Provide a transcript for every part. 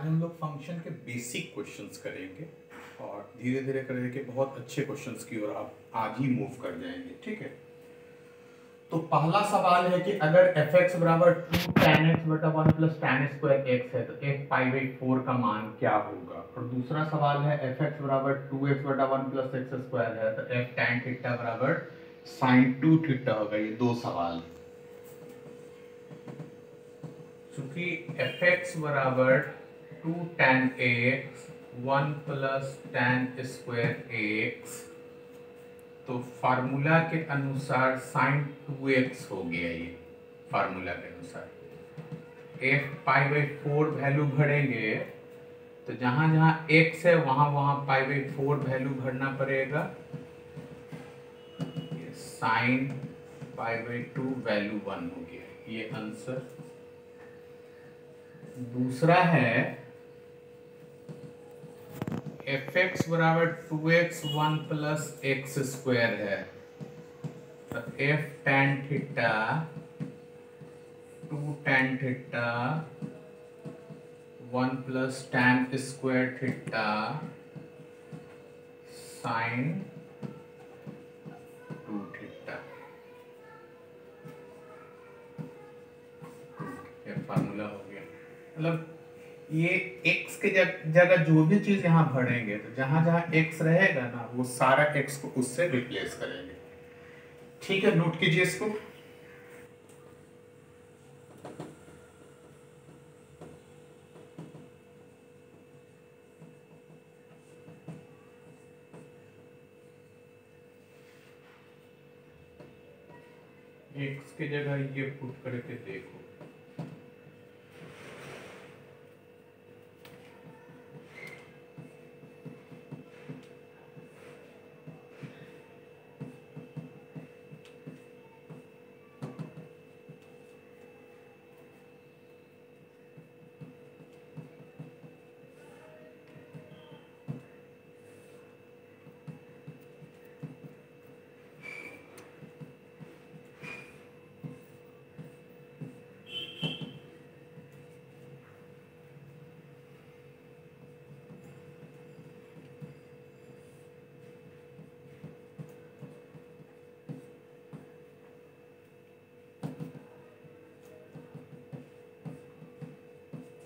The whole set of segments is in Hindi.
हम लोग फंक्शन के बेसिक क्वेश्चंस करेंगे और धीरे धीरे करके बहुत अच्छे क्वेश्चंस की ओर आप आज ही मूव कर जाएंगे। ठीक है, तो पहला सवाल है कि अगर fx बराबर 2 tan x बटा 1 प्लस tan स्क्वायर x है तो f पाई बाई 4 का मान क्या होगा। और दूसरा सवाल है fx बराबर 2x बटा 1 प्लस x स्क्वायर है तो f tan थीटा बराबर sin 2 थीटा होगा। ये दो सवाल, चूंकि fx बराबर 2 tan x 1 plus tan square x तो फार्मूला के अनुसार sin 2x हो गया। ये फार्मूला के अनुसार f पाई बाई 4 वैल्यू भरेंगे तो जहां जहां x है वहां वहां पाई बाई 4 वैल्यू भरना पड़ेगा। sin पाई बाई 2 वैल्यू 1 हो गया ये आंसर। दूसरा है fx बराबर 2x 1 प्लस एक्स स्क्वायर है तो f tan theta 2 tan theta 1 plus tan square theta sin 2 theta. ये फार्मूला हो गया। मतलब ये x के जगह जो भी चीज यहाँ भरेंगे तो जहां जहां x रहेगा ना वो सारा x को उससे रिप्लेस करेंगे। ठीक है, नोट कीजिए इसको। x की जगह ये पुट करके देखो।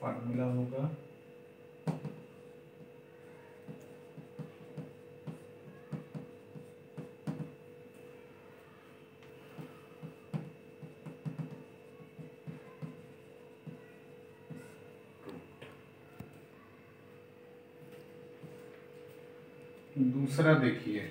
फार्मूला होगा दूसरा देखिए,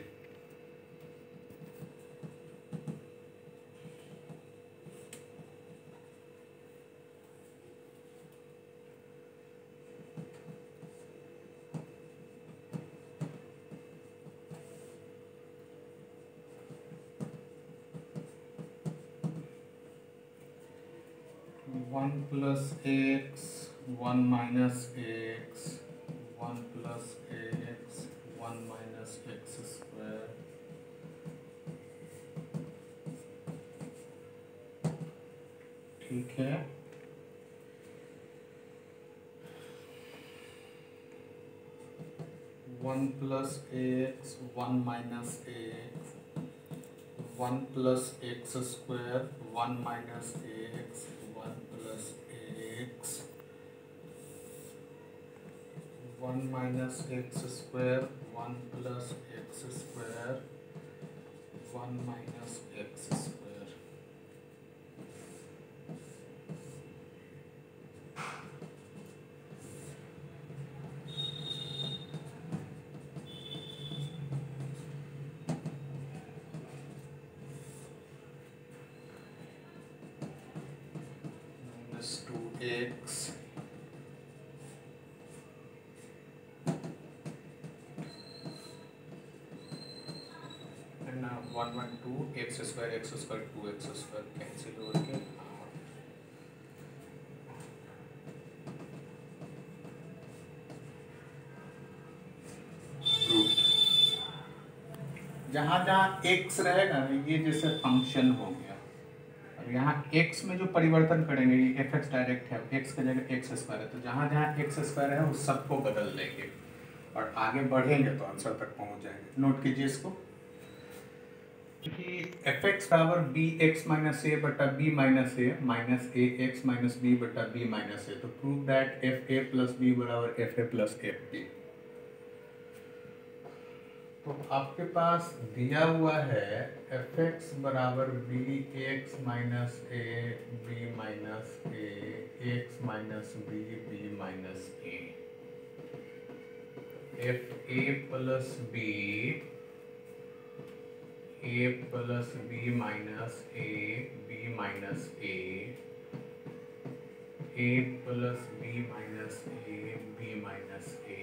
one plus x 1 minus x 1 plus x 1 minus x square ठीक है। 1 plus x 1 minus x 1 plus x square 1 minus x 1 plus x 1 minus x square 1 plus x square 1 minus x square. Minus 2x and 1 1 2 x square 2 x square cancel हो गया। जहां जहां x रहेगा ना ये जैसे फंक्शन हो गया, यहाँ x में जो परिवर्तन करेंगे, ये fx डायरेक्ट है, x की जगह x स्क्वायर है, तो जहाँ जहाँ x स्क्वायर है उस सबको बदल देंगे और आगे बढ़ेंगे तो आंसर तक पहुँच जाएंगे। नोट कीजिए इसको कि fx बराबर bx माइनस ए बटा b minus a minus A x minus b बटा b माइनस ए, तो prove that fa plus b बराबर fa प्लस fb। तो आपके पास दिया हुआ है fx बराबर b x minus A B minus A x minus b b minus a, F A plus b a plus b minus A B minus a plus b minus A B minus a.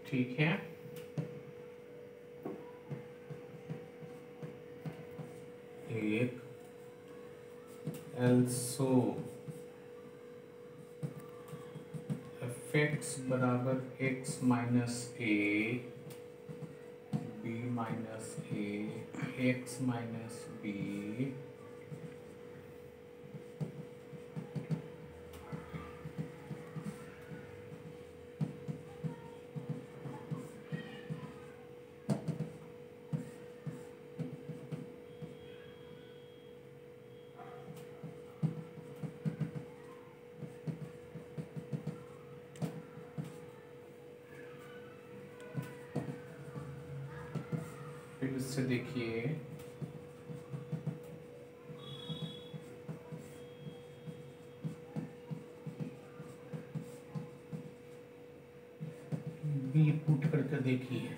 ठीक है, एक एल्सो fx बराबर x minus A B minus A x minus B फिर इससे देखिए बी पुट करके देखिए,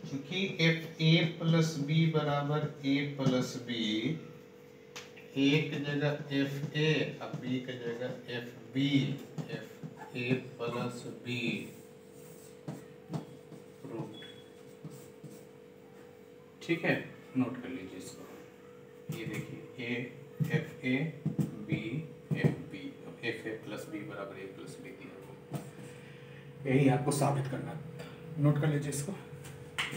क्योंकि एफ ए प्लस बी बराबर ए प्लस बी, ए की जगह एफ ए और बी की जगह एफ बी, एफ ए प्लस बी प्रूव्ड। ठीक है, नोट कर लीजिए इसको। ये देखिए A F A B F B, F A plus B बराबर ए प्लस बी दिया, यही आपको साबित करना। नोट कर लीजिए इसको।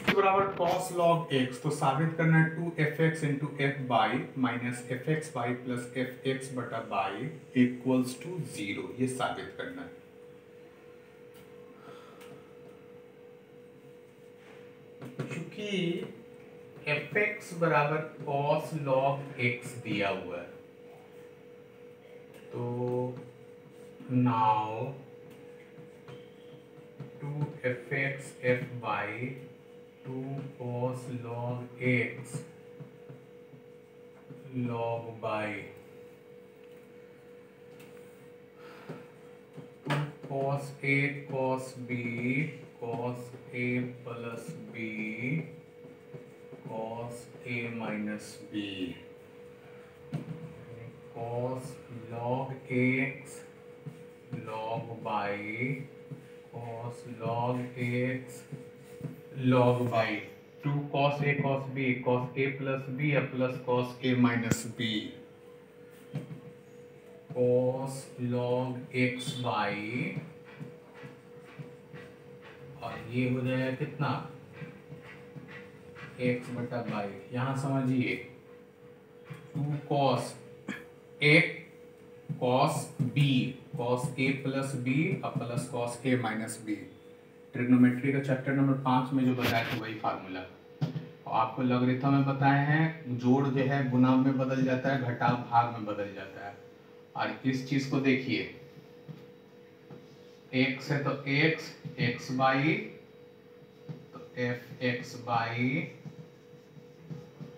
बराबर cos log x, तो साबित करना है 2fx into F by minus F x by plus F x बटा बाई इक्वल्स टू 0, ये साबित करना है। क्योंकि fx बराबर cos log x दिया हुआ है, तो now 2fx f by 2 cos log x log by 2 cos a cos b cos a plus b cos a minus b cos log x log by cos log x log by 2 cos a cos a plus b plus cos a minus b cos log x by, और ये हो जाएगा कितना x बटा बाई। यहाँ समझिए 2 cos a cos b cos a plus b plus cos a minus b, trigonometry का चैप्टर नंबर 5 में जो बताया था वही फार्मूला। और आपको लॉगरिथम में बताए हैं, जोड़ जो है गुना में बदल जाता है, घटाव भाग में बदल जाता है। और इस चीज को देखिए, x है तो x बाई, तो एफ एक्स बाई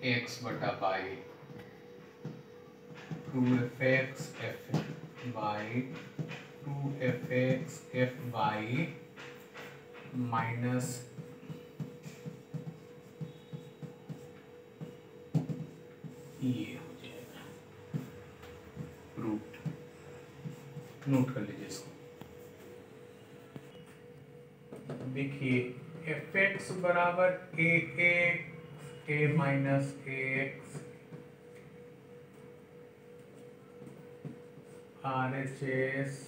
एक्स बटा by 2fx f by 2fx f by minus ये हो जाएगा रूट। नोट कर लीजिए इसको। देखिए एफ एक्स बराबर ए माइनस ए एक्स आर एच एस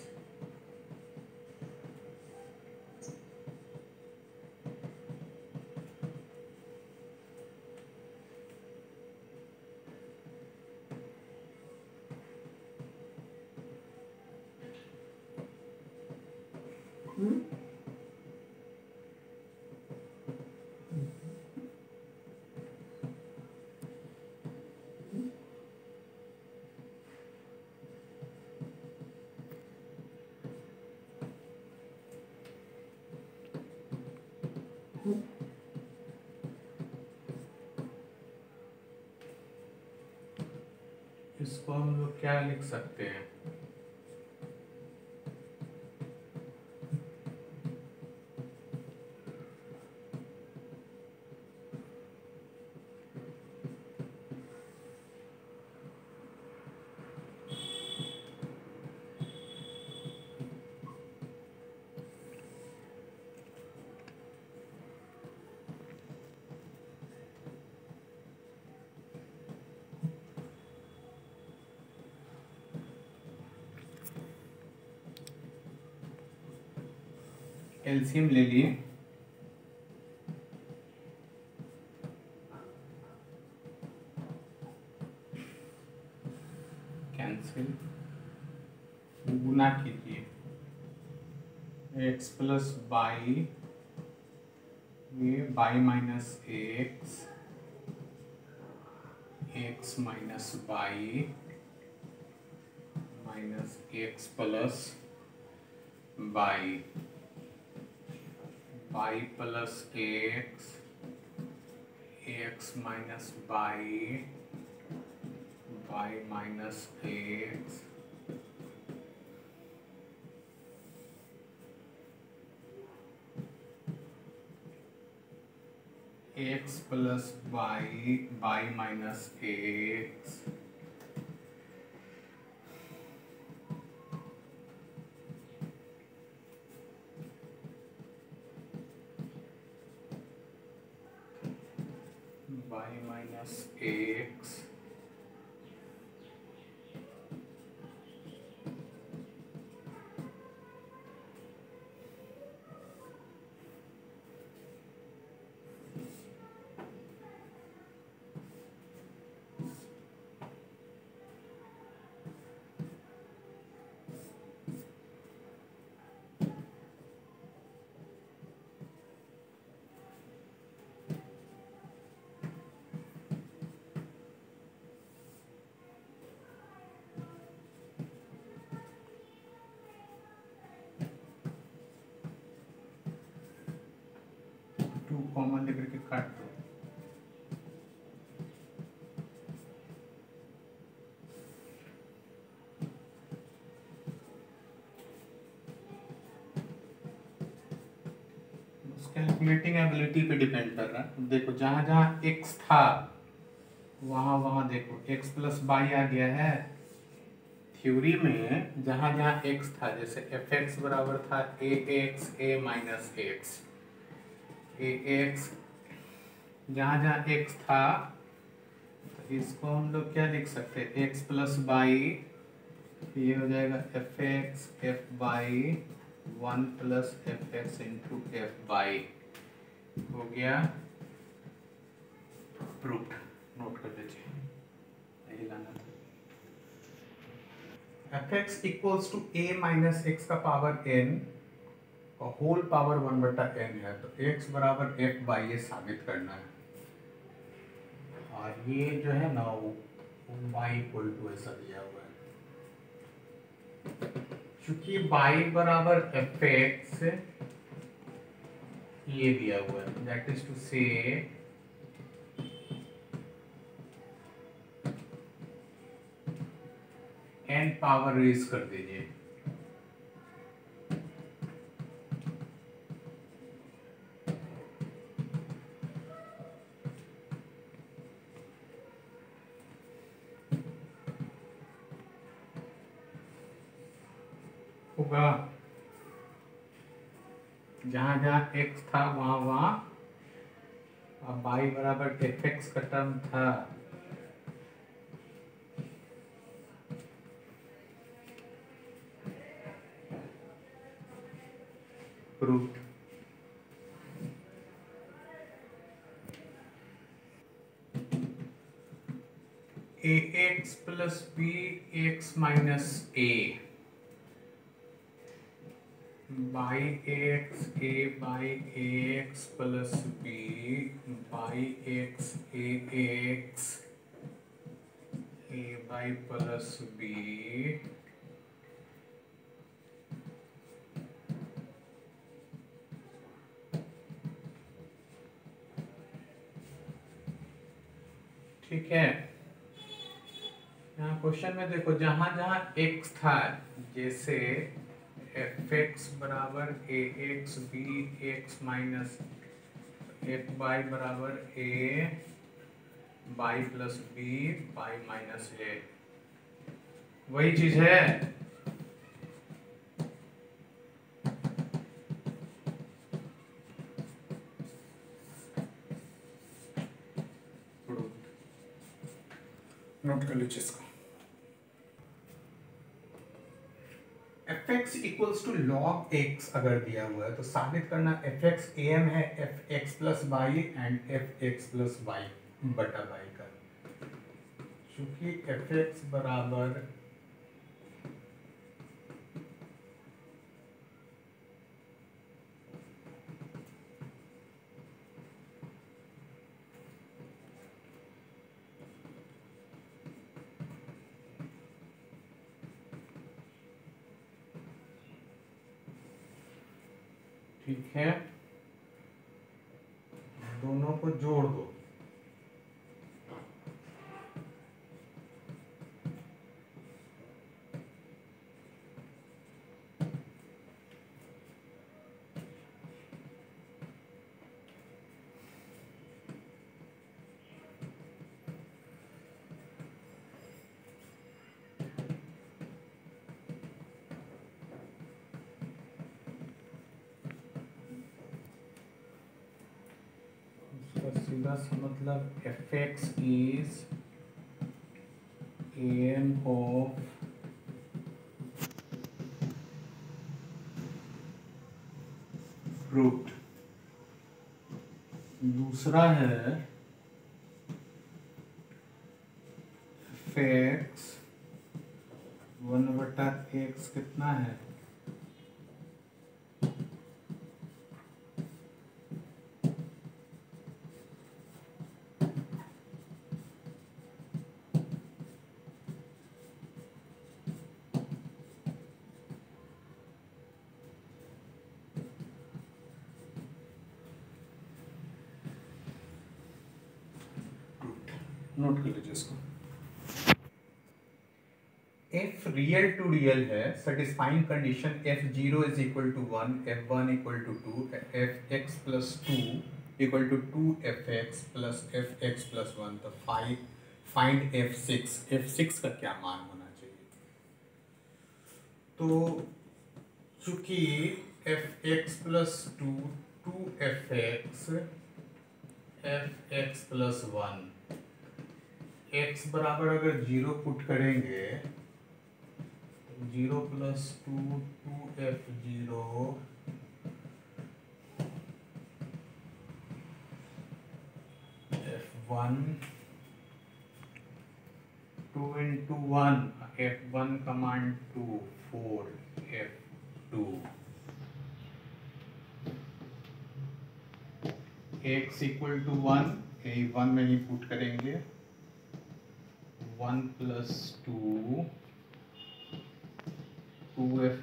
इसको हम लोग क्या लिख सकते हैं? एलसीएम ले लिए, कैंसिल, गुना कीजिए x प्लस बाई, ये Y minus X, X minus Y minus X plus Y, Y plus X, X minus Y, Y minus X, X plus Y, Y minus X, Y minus X, two common लेकर के काट दो, कैलकुलेटिंग एबिलिटी पे डिपेंड कर रहा है। देखो जहां जहां x था वहां वहां देखो x प्लस बाई आ गया है। थ्योरी में जहां जहां x था, जैसे एफ एक्स बराबर था ए एक्स ए माइनस एक्स, ए एक्स, जहां जहां x था तो इसको हम लोग क्या लिख सकते हैं, x प्लस बाई, ये हो जाएगा F X F Y one plus F X into F Y, हो गया प्रूफ। नोट कर लीजिए, यही लाना था। F x equals to A minus X का पावर n और होल पावर 1/n है, तो x बराबर एफ बाई ये साबित करना है। और ये जो है ना वो y इक्वल टू ऐसा दिया हुआ है, क्योंकि y बराबर एफ एक्स ये दिया हुआ है, दैट इज टू से n पावर रेज कर दीजिए, होगा, जहां जहां x था वहां वहां अब y बराबर fx का टर्म था। Proof. ax plus b x minus a by ax a by ax plus b by x ax a by plus b ठीक है। यहाँ क्वेश्चन में देखो जहां जहां x था, जैसे fx बराबर ax b x माइनस एक y बराबर a by plus b by minus a, वही चीज है। नोट कर लीजिए इसको। F x equals to log x अगर दिया हुआ है तो साबित करना एफ एक्स एम है F x plus y and f x plus y बटा वाई का। चूंकि एफ एक्स बराबर ठीक है, दोनों को जोड़ दो। सीधा सा मतलब F X is M of root. दूसरा है एफ एक्स वन बटा एक्स कितना है, नोट कर लीजिए इसको। एफ रियल टू रियल है, satisfying condition F zero is equal to one, F one equal to two, F x plus two equal to two F x plus F x plus one. तो फाइंड एफ सिक्स का क्या मान होना चाहिए। तो चूंकि F x plus two two F x plus one, X बराबर अगर जीरो पुट करेंगे तो zero plus two two F zero F one two into one F one command two four F two, X equal to one, यही वन में ही पुट करेंगे, one plus two two F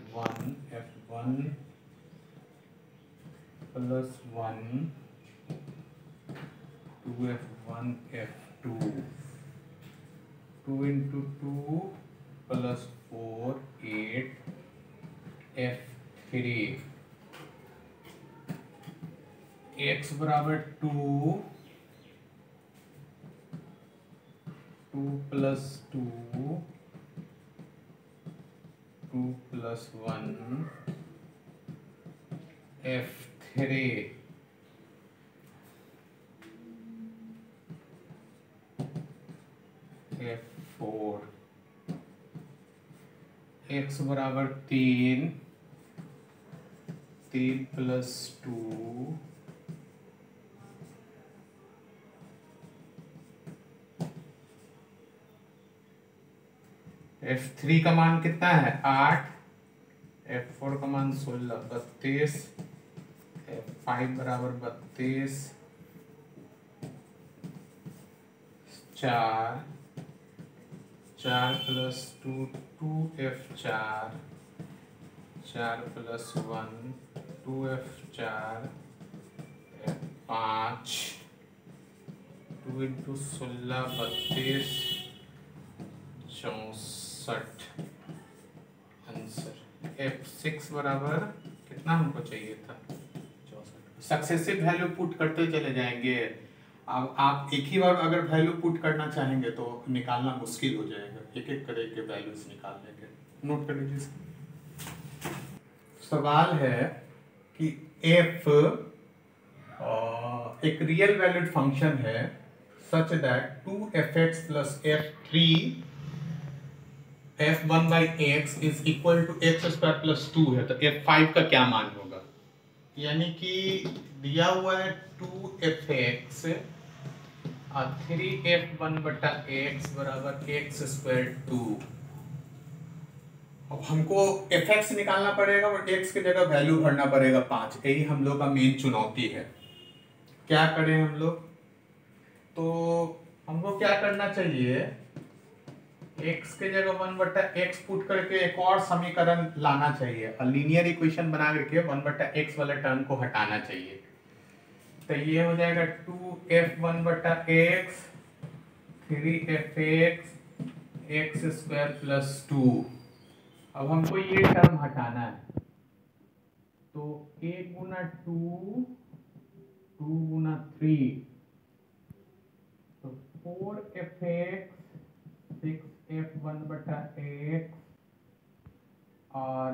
one plus one two F two, two into two plus four eight F three, X बराबर two, two plus two 2 + 1 F3 F4 x बराबर 3 + 2 F3 का मान कितना है 8, F4 का मान 16 32, F5 बराबर 32 4 + 2 2F4 4 + 1 2F4 F5 2 × 16 32 64 answer F6 बराबर कितना हमको चाहिए था 64। सक्सेसिव वैल्यू पुट करते चले जाएंगे। अब आप एक ही बार अगर वैल्यू पुट करना चाहेंगे तो निकालना मुश्किल हो जाएगा, एक एक करके वैल्यूज निकाल लेंगे। नोट कर लीजिए। सवाल है कि f एक रियल वैल्यूड फंक्शन है such that 2fx + f3 f1/x is equal to x² + 2 है, तो f5 का क्या मान होगा। यानी कि दिया हुआ है 2fx और 3f1/x बराबर x² 2। अब हमको fx निकालना पड़ेगा और x की जगह वैल्यू भरना पड़ेगा 5। यही हम लोग का मेन चुनौती है। क्या करें हम लोग, तो हमको क्या करना चाहिए, x के जगह 1/x पुट करके एक और समीकरण लाना चाहिए और लीनियर इक्वेशन बना करके 1/x वाले टर्म को हटाना चाहिए। तो ये हो जाएगा 2f1/x 3fx x² + 2। अब हमको ये टर्म हटाना है, तो a × 2 2 × 3 तो 4fx 6f1/x और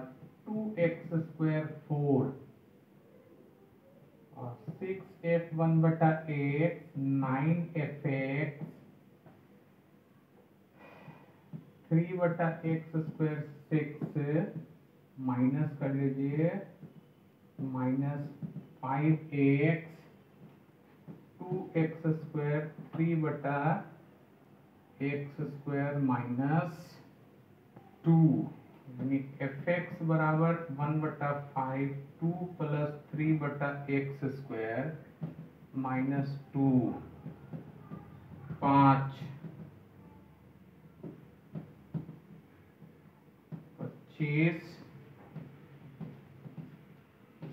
2x² 4 और 6f1/x 9fx 3/x² 6 माइनस कर लीजिए -5x 2x² 3/x² - 2 यानी fx बराबर 1/5 2 + 3/x² - 2 5 25।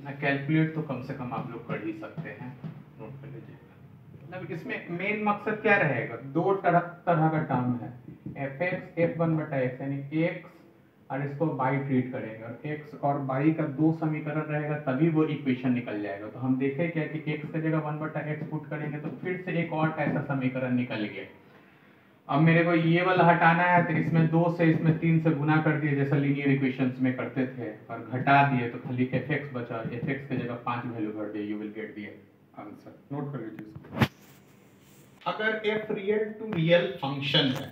ना कैलकुलेट तो कम से कम आप लोग कर ही सकते हैं, नोट कर लीजिएगा। मतलब इसमें मेन मकसद क्या रहेगा, दो तरह का टर्म है fx f1/x यानी x और इसको y ट्रीट करेंगे और x और y का दो समीकरण रहेगा तभी वो इक्वेशन निकल जाएगा। तो हम देखें क्या कि x की जगह 1/x पुट करेंगे तो फिर से एक और ऐसा समीकरण निकल गया। अब मेरे को ये वाला हटाना है तो इसमें 2 से इसमें 3 से गुना कर दिए जैसा लीनियर इक्वेशंस में करते थे और घटा दिए तो खाली fx बचा, fx की जगह 5 वैल्यू भर दिए, you will get the answer. Note कर लीजिए। अगर f real to real function है,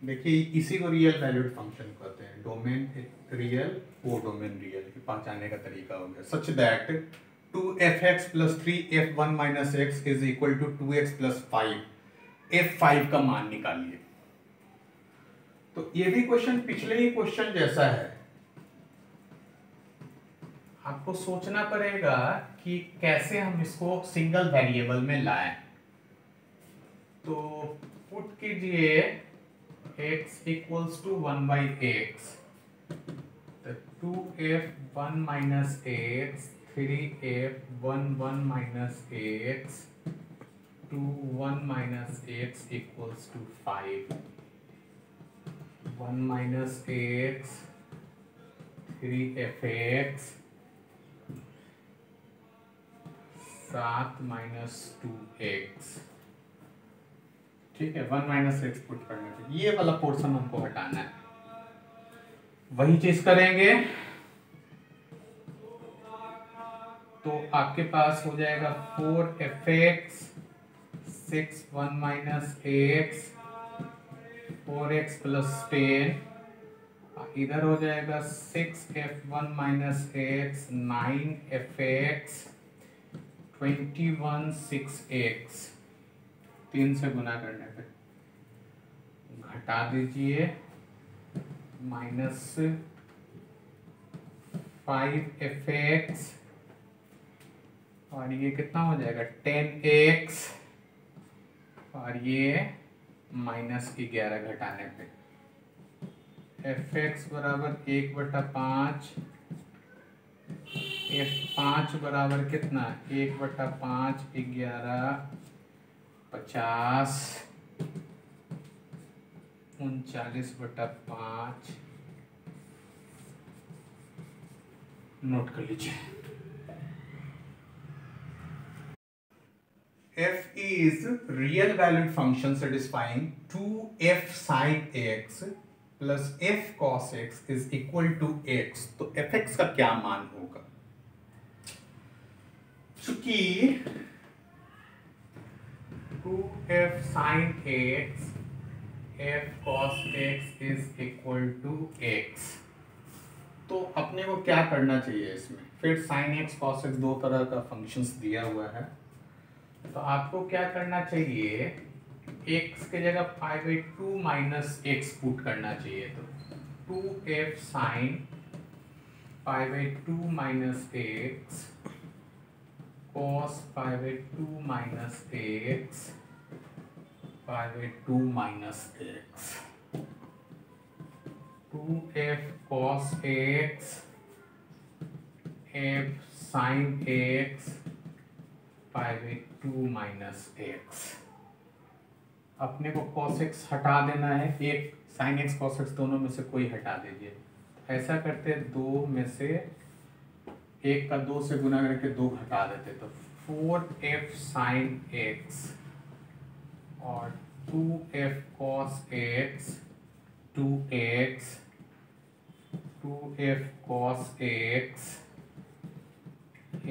देखिए इसी को रियल वैल्यूड फंक्शन कहते हैं, डोमेन रियल कोडोमेन रियल, पहचानने का तरीका हो गया। Such that 2fx + 3f1 - x is equal to 2x + 5 f5 का मान निकालिए। तो ये भी क्वेश्चन पिछले ही क्वेश्चन जैसा है, आपको सोचना पड़ेगा कि कैसे हम इसको सिंगल वेरिएबल में लाएं। तो पुट कीजिए x = 1/x, तो 2f1 - x 3f1 - x 2 1 - x = 5 1 - x 3fx 7 - 2x। ठीक है, 1 - x पुट करने से ये वाला पोर्शन हमको हटाना है। वही चीज करेंगे तो आपके पास हो जाएगा 4f(x) 6 1 minus ax 4x plus 10, इधर हो जाएगा 6f(1 minus ax 9f(x) 21 6x 3 से गुना करने पे घटा दीजिए माइनस 5f(x) और ये कितना हो जाएगा 10x और ये माइनस 11 घटाने पे fx बराबर 1/5 f5 बराबर कितना 1/5 11 50 39/5 नोट कर लीजिए। f is real valued function satisfying 2f sin x plus f cos x is equal to x। तो fx का क्या मान होगा? चूंकि 2f sin x f cos x is equal to x, तो अपने को क्या करना चाहिए इसमें? फिर sin x cos x दो तरह का फंक्शंस दिया हुआ है, तो आपको क्या करना चाहिए x के जगह π/2 माइनस x पुट करना चाहिए। तो 2f sin π/2 minus x cos π/2 minus x π/2 minus x 2f cos x f sin x π/2 minus x। अपने को cos x हटा देना है, एक sin x cos x दोनों में से कोई हटा दीजिए। ऐसा करते दो में से एक का 2 से गुना करके 2 घटा देते, तो 4f sin x और 2f cos x 2x 2f cos x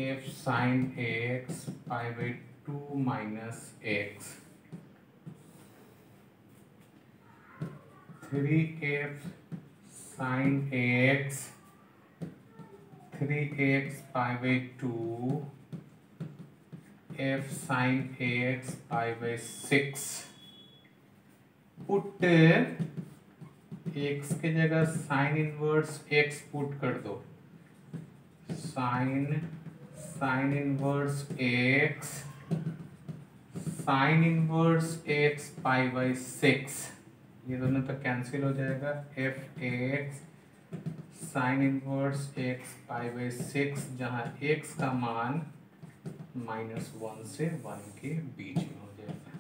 f sin x π/2 minus x 3f sin x 3x π/2 f sin x π/6 put x के जगह साइन इनवर्स x पुट कर दो, sine inverse x sine inverse x π/6, ये दोनों तो कैंसिल हो जाएगा, f(x) साइन इनवर्स x π/6 जहां x का मान -1 से 1 के बीच में हो जाएगा।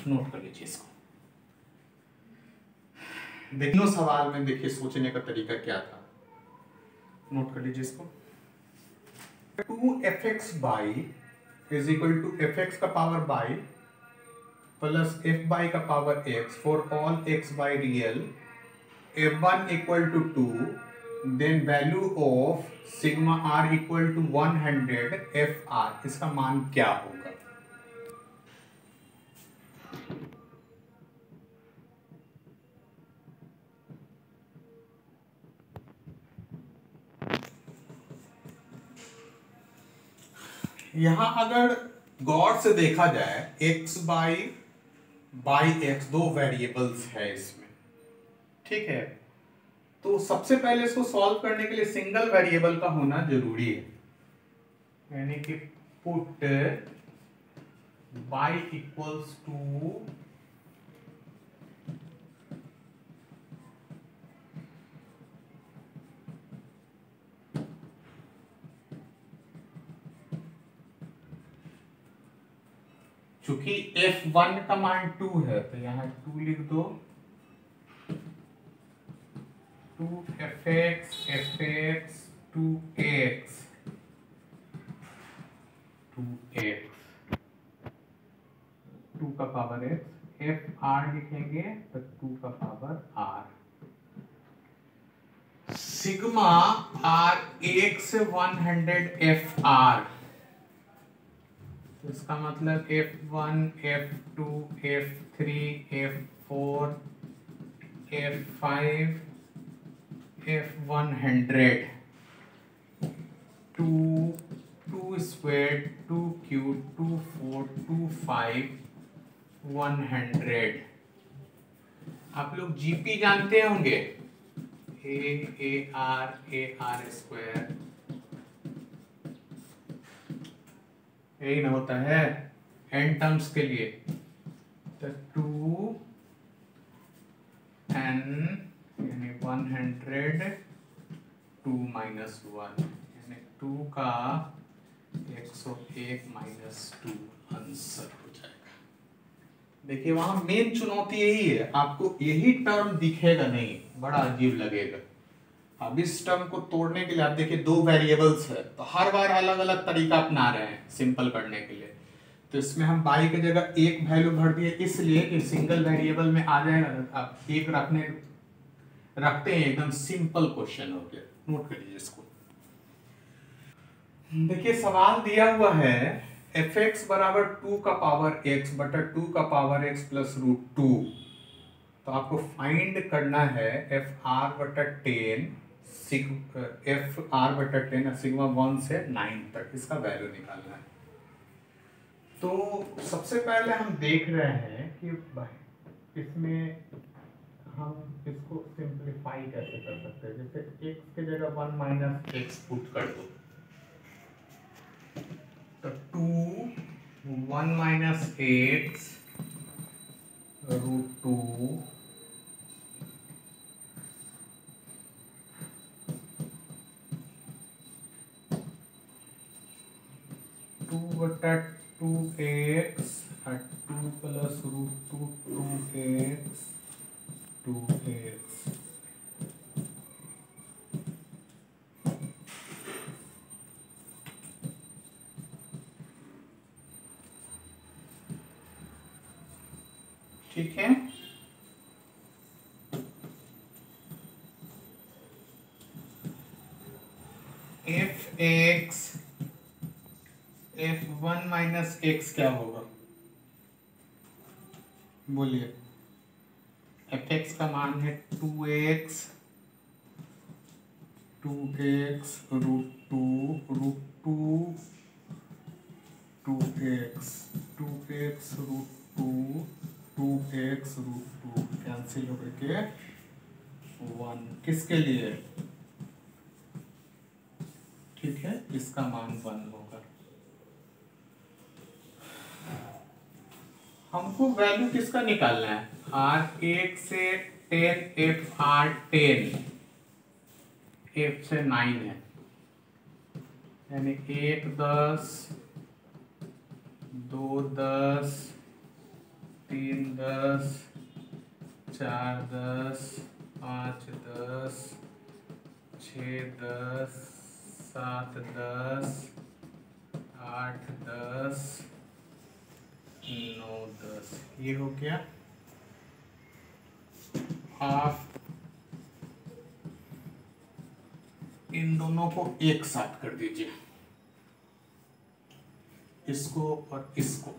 नोट कर लीजिए इसको। देखो सवाल में देखिए सोचने का तरीका क्या था, नोट कर लीजिए इसको। 2fx y is equal to fx का power y plus f y का power x for all x y real f1 equal to 2, then value of sigma r equal to 100 fr, इसका मान क्या होगा? यहां अगर गौर से देखा जाए x बाई x दो वेरिएबल्स है इसमें, ठीक है, तो सबसे पहले इसको सॉल्व करने के लिए सिंगल वेरिएबल का होना जरूरी है, यानी कि पुट y इक्वल्स टू चूंकि f1 का मान 2 है तो यहां 2 लिख दो, 2fx fx 2x 2 का पावर x, fr लिखेंगे तो 2 का पावर r। सिग्मा आर 1 से 100 एफ आर, तो इसका मतलब F1 F2 F3 F4 F5 F100 2 square 2 cube 2 4 2 5 100। आप लोग जीपी जानते होंगे, ए आर स्क्वायर, यही ना होता है एन टर्म्स के लिए। तो 2 n यानी 100 2 माइनस 1 यानी 2 का 101 माइनस 2 आंसर हो जाएगा। देखिए वहां मेन चुनौती यही है, आपको यही टर्म दिखेगा नहीं, बड़ा अजीब लगेगा। अब इस टर्म को तोड़ने के लिए आप देखिए दो वेरिएबल्स है, तो हर बार अलग अलग तरीका अपना रहे हैं सिंपल करने के लिए। तो इसमें हम y की जगह एक वैल्यू भर दिए, इसलिए कि सिंगल वेरिएबल में आ जाएगा। आप एक रखते हैं, एकदम सिंपल क्वेश्चन हो गया, नोट कर लीजिए इसको। देखिए सवाल दिया हुआ है fx बराबर 2 का पावर x बटा 2 का पावर x प्लस रूट 2। तो आपको फाइंड करना है एफ आर बटा 10 सिग्मा 1 से 9 तक, इसका वैल्यू निकालना है। तो सबसे पहले हम देख रहे हैं कि इसमें हम इसको सिंप्लीफाई कैसे कर सकते हैं। जैसे x की जगह 1 माइनस एक्स पुट कर दो, तो 2 1 माइनस एक्स रूट 2 2 बटा 2x और 2 प्लस रूट 2 2x 2x। ठीक है, F x F1 minus x क्या होगा बोलिए। fx का मान है 2x root 2 2x root 2 2x root 2 cancel हो गए 1, किसके लिए, ठीक है, इसका मान 1 होगा। हमको वैल्यू किसका निकालना है, R1 से 10 एफ आर 10 एफ से 9 है, यानी 1 10 2 10 3 10 4 10 5 10 6 10 7 10 8 10 9 10, ये हो गया। आप इन दोनों को एक साथ कर दीजिए, इसको और इसको।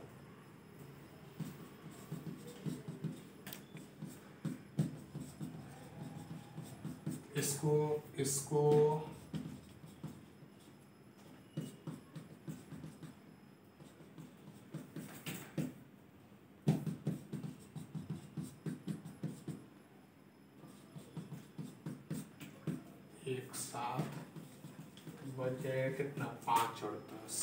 इसको एक साथ बच जाएगा कितना, 5 और 10।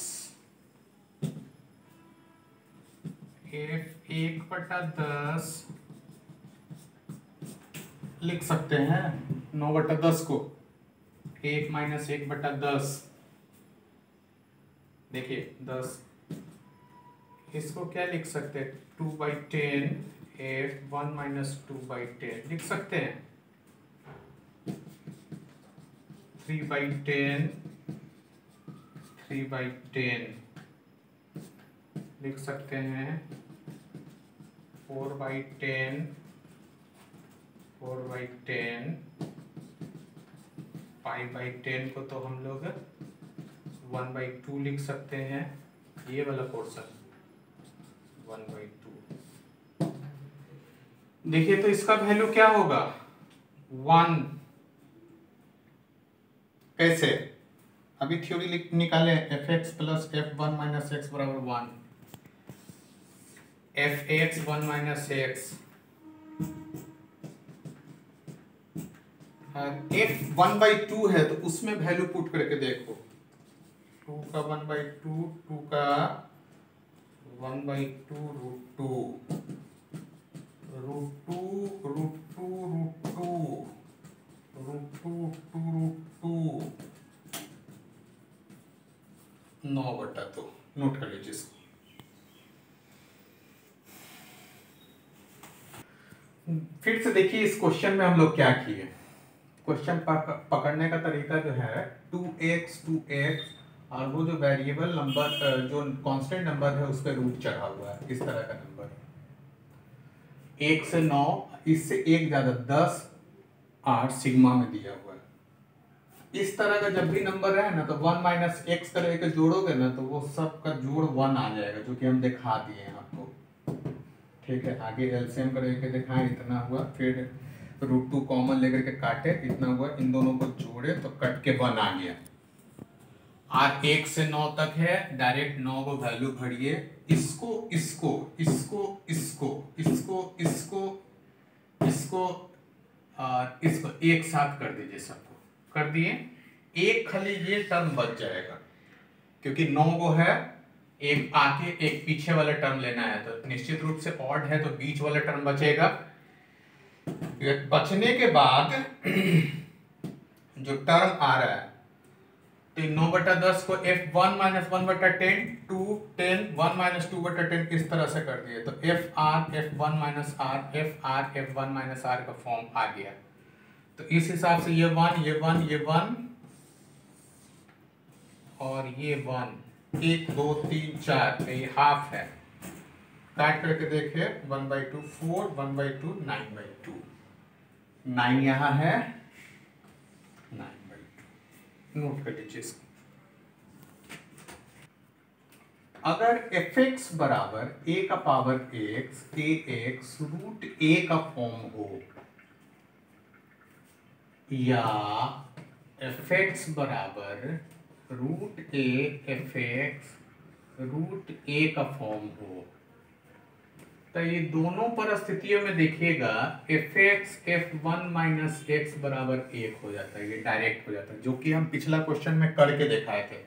F 1/10 लिख सकते हैं, 9/10 को 1 माइनस 1/10, देखिए 10। इसको क्या लिख सकते हैं, 2/10 F1 माइनस 2/10 लिख सकते हैं। 3/10 लिख सकते हैं। 4/10 पाई/10 को तो हम लोग 1/2 लिख सकते हैं, ये वाला पोर्शन 1/2। देखिए तो इसका वैल्यू क्या होगा 1। कैसे, अभी थ्योरी निकाले, fx plus f1 minus x बराबर 1, fx 1 माइनस एक्स, f 1/2 है तो उसमें वैल्यू पुट करके देखो, 2 का 1/2, 2 का 1/2 √2, √2 9/2, नोट कर लीजिए इसको। फिर से देखिए इस क्वेश्चन में हम लोग क्या किए। क्वेश्चन पकड़ने का तरीका जो है 2x और वो जो वेरिएबल नंबर जो कांस्टेंट नंबर है उस पर रूट चढ़ा हुआ है, इस तरह का नंबर 1 से 9, इससे 1 ज्यादा 10, 8 सिग्मा में दिया हुआ है। इस तरह का जब भी नंबर है ना तो 1 माइनस एक्स का लेकर जोड़ोगे ना तो वो सब का जोड़ 1 आ जाएगा, जो कि हम दिखा दिए हैं आपको। ठीक है, आगे एलसीएम करके दिखाएं, इतना हुआ, फिर √2 कॉमन लेकर के काटे, इतना हुआ, इन दोनों को जोड़े तो कट के 1 आ गया। और 1 से 9 तक है, डायरेक्ट 9 को वैल्यू भरिए, इसको इसको इसको इसको इसको इसको इसको और इसको एक साथ कर दीजिए, सबको कर दिए, एक खाली ये टर्म बच जाएगा, क्योंकि 9 को है एक आगे एक पीछे वाला टर्म लेना है, तो निश्चित रूप से ऑड है तो बीच वाला टर्म बचेगा। बचने के बाद जो टर्म आ रहा है तो 9/10 को f1 माइनस 1/10, 2 10 1 माइनस 2/10 इस तरह से कर दिए, तो fr f1 minus r fr f1 minus r का फॉर्म आ गया। तो इस हिसाब से ये 1 ये 1 ये 1 और ये 1, 1 2 3 4, ये हाफ है, काट करके देखिए 1/2 4, 1/2 9/2, 9 यहाँ है, 9/2 नोट कर लीजिए इसको। अगर fx बराबर a का पावर x ax √a का फॉर्म हो, या fx बराबर √a fx √a का फॉर्म हो, तो ये दोनों परिस्थितियों में देखिएगा fx f1 माइनस एक्स बराबर 1 हो जाता है, ये डायरेक्ट हो जाता है, जो कि हम पिछला क्वेश्चन में करके दिखाए थे,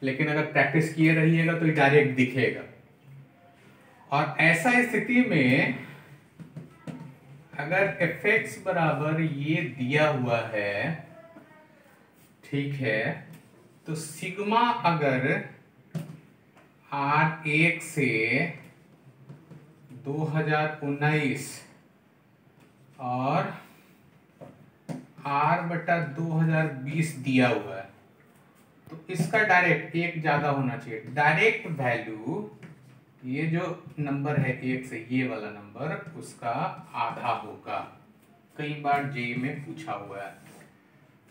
लेकिन अगर प्रैक्टिस किए रहिएगा तो ये डायरेक्ट दिखेगा। और ऐसा स्थिति में अगर fx बराबर ये दिया हुआ है, ठीक है, तो सिग्मा अगर r1 से 2019 और r/2020 दिया हुआ है, तो इसका डायरेक्ट 1 ज्यादा होना चाहिए। डायरेक्ट वैल्यू ये जो नंबर है 1 से, ये वाला नंबर उसका आधा होगा। कई बार जेईई में पूछा हुआ है,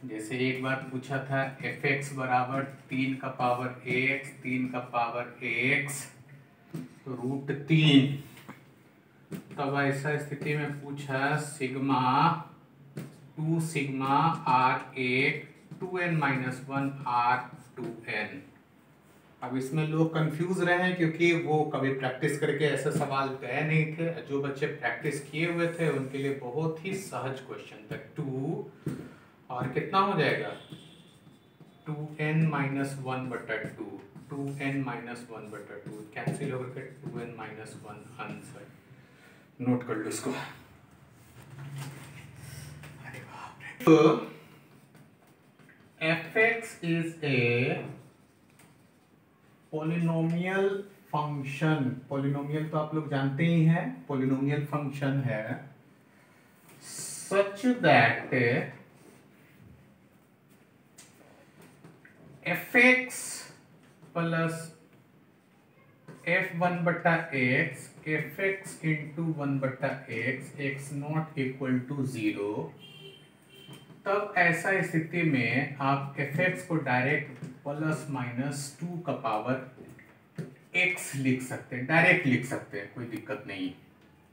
जैसे एक बार पूछा था fx बराबर 3 का पावर x 3 का पावर x √3, तब ऐसा स्थिति में पूछा sigma 2 sigma r1 2n-1 r2n। अब इसमें लोग कंफ्यूज रहे हैं क्योंकि वो कभी प्रैक्टिस करके ऐसे सवाल गए नहीं थे। जो बच्चे प्रैक्टिस किए हुए थे उनके लिए बहुत ही सहज क्वेश्चन था। 2 और कितना हो जाएगा 2n-1/2, 2n-1/2 कैंसिल होकर के 2n-1 आंसर। नोट कर लो इसको। अरे बाप रे। तो fx is a polynomial function. Polynomial तो आप लोग जानते ही हैं, पोलिनोमियल फंक्शन है such that fx plus f1/x fx into 1/x x not equal to 0 तब ऐसा स्थिति में आप fx को डायरेक्ट प्लस माइनस 2 का पावर x लिख सकते हैं, डायरेक्ट लिख सकते हैं, कोई दिक्कत नहीं है,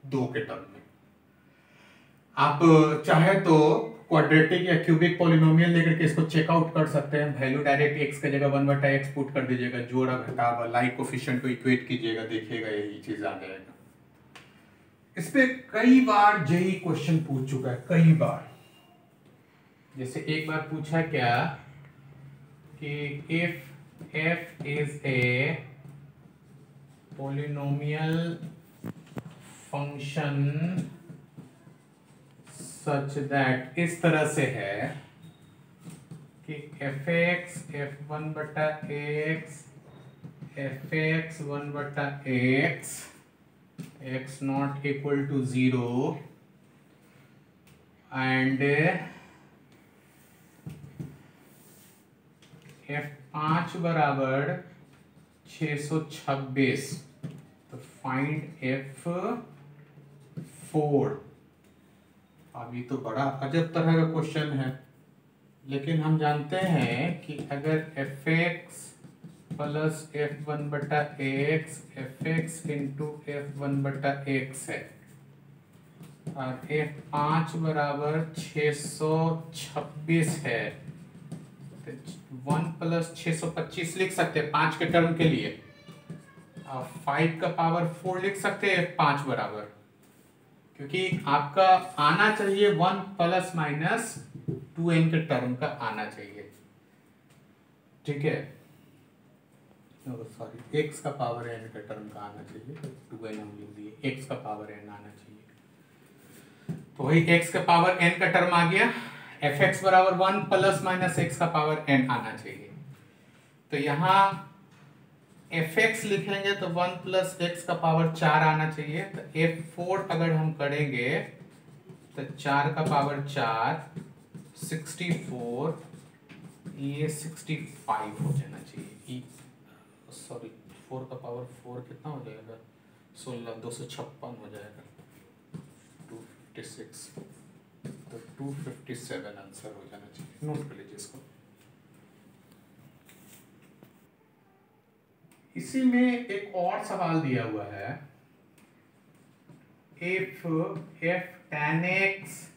2 के टर्म में। आप चाहे तो क्वाड्रेटिक या क्यूबिक पॉलिनोमियल लेकर के इसको चेकआउट कर सकते हैं, वैल्यू डायरेक्ट x की जगह 1/x पुट कर दीजिएगा, जोड़ा घटाव लाइक कोफिशिएंट को इक्वेट कीजिएगा, देखिएगा यही चीज आ जाएगा। इस पे कई बार जेई क्वेश्चन पूछ चुका है, कई बार। जैसे एक बार पूछा क्या कि if f is a polynomial function such that, इस तरह से है कि fx f1 बटा x fx 1 बटा x x not equal to 0 and f5 बराबर 626, तो फाइंड f4। अभी तो बड़ा अजब तरह का क्वेश्चन है, लेकिन हम जानते हैं कि अगर fx प्लस f1 बटा x fx इंटू f1 बटा x है और f5 बराबर 626 है, तो 1 प्लस 625 लिख सकते हैं 5 के टर्म के लिए, और 5 का पावर 4 लिख सकते हैं f5 बराबर, क्योंकि आपका आना चाहिए 1 प्लस माइनस 2n के टर्म का आना चाहिए, ठीक है, सॉरी x का पावर n के टर्म का आना चाहिए, 2n हम लिख दिए, x का पावर n आना चाहिए, तो वही x का पावर n का टर्म आ गया, fx बराबर 1 प्लस माइनस x का पावर n आना चाहिए। तो यहाँ fx लिखेंगे तो 1 प्लस x का पावर 4 आना चाहिए, तो f4 अगर हम करेंगे तो 4 का पावर 4 64, ये 65 हो जाना चाहिए, सॉरी 4 का पावर 4 कितना हो जाएगा, 16, 256 हो जाएगा, 256, तो 257 आंसर हो जाना चाहिए, नोट कर लीजिए इसको। इसी में एक और सवाल दिया हुआ है, if f tan x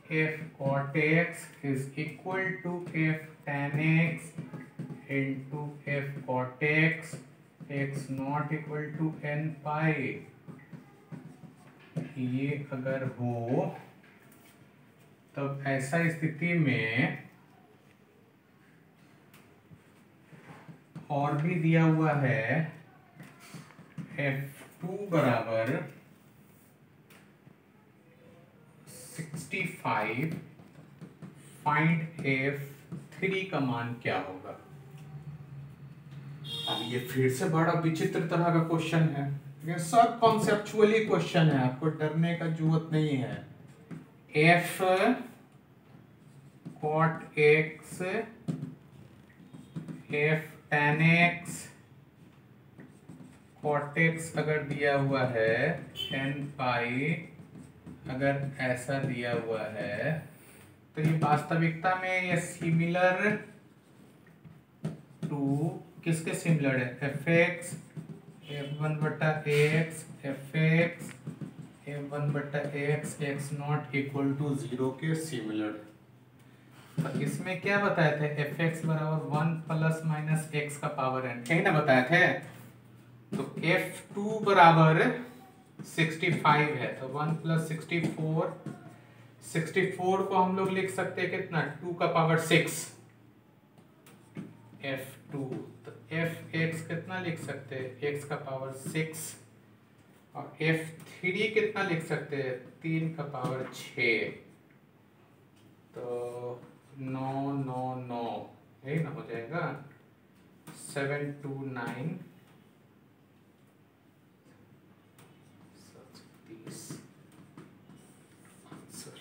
f cot x is equal to f tan x into f cot x x not equal to n pi, ये अगर हो तब ऐसा स्थिति में और भी दिया हुआ है f2 बराबर 65, फाइंड f3 का मान क्या होगा। अब ये फिर से बड़ा विचित्र तरह का क्वेश्चन है, ये सब कॉन्सेप्चुअली क्वेश्चन है, आपको डरने का जरूरत नहीं है। f cot x f tan x cot x अगर दिया हुआ है, n पाई अगर ऐसा दिया हुआ है, तो ये वास्तविकता में ये सिमिलर टू किसके सिमिलर है, fx f1 बटा x fx f1 बटा x x not equal to 0 के सिमिलर। तो इसमें क्या बताए थे, fx बराबर 1 प्लस माइनस x का पावर n, कहीं ना बताए थे, तो f2 बराबर 65 है, तो 1 प्लस 64 को हम लोग लिख सकते हैं कितना, 2 का पावर 6 f2, तो fx कितना लिख सकते हैं, x का पावर 6, और f3 कितना लिख सकते हैं, 3 का पावर 6, तो 9 9 9 यही ना हो जाएगा, 729 आंसर।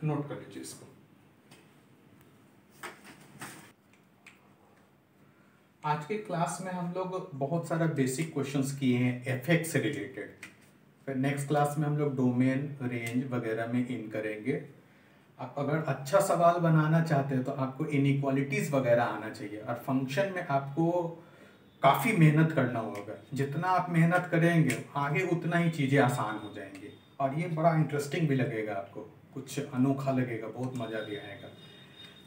नोट कर लीजिए इसको। आज के क्लास में हम लोग बहुत सारा बेसिक क्वेश्चंस किए हैं एफएक्स से रिलेटेड, फिर नेक्स्ट क्लास में हम लोग डोमेन रेंज वगैरह में इन करेंगे। आप अगर अच्छा सवाल बनाना चाहते हो तो आपको इनइक्वालिटीज़ वगैरह आना चाहिए, और फंक्शन में आपको काफ़ी मेहनत करना होगा। जितना आप मेहनत करेंगे आगे उतना ही चीज़ें आसान हो जाएंगी, और ये बड़ा इंटरेस्टिंग भी लगेगा आपको, कुछ अनोखा लगेगा, बहुत मज़ा भी आएगा।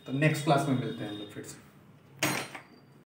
तो नेक्स्ट क्लास में मिलते हैं हम लोग फिर से।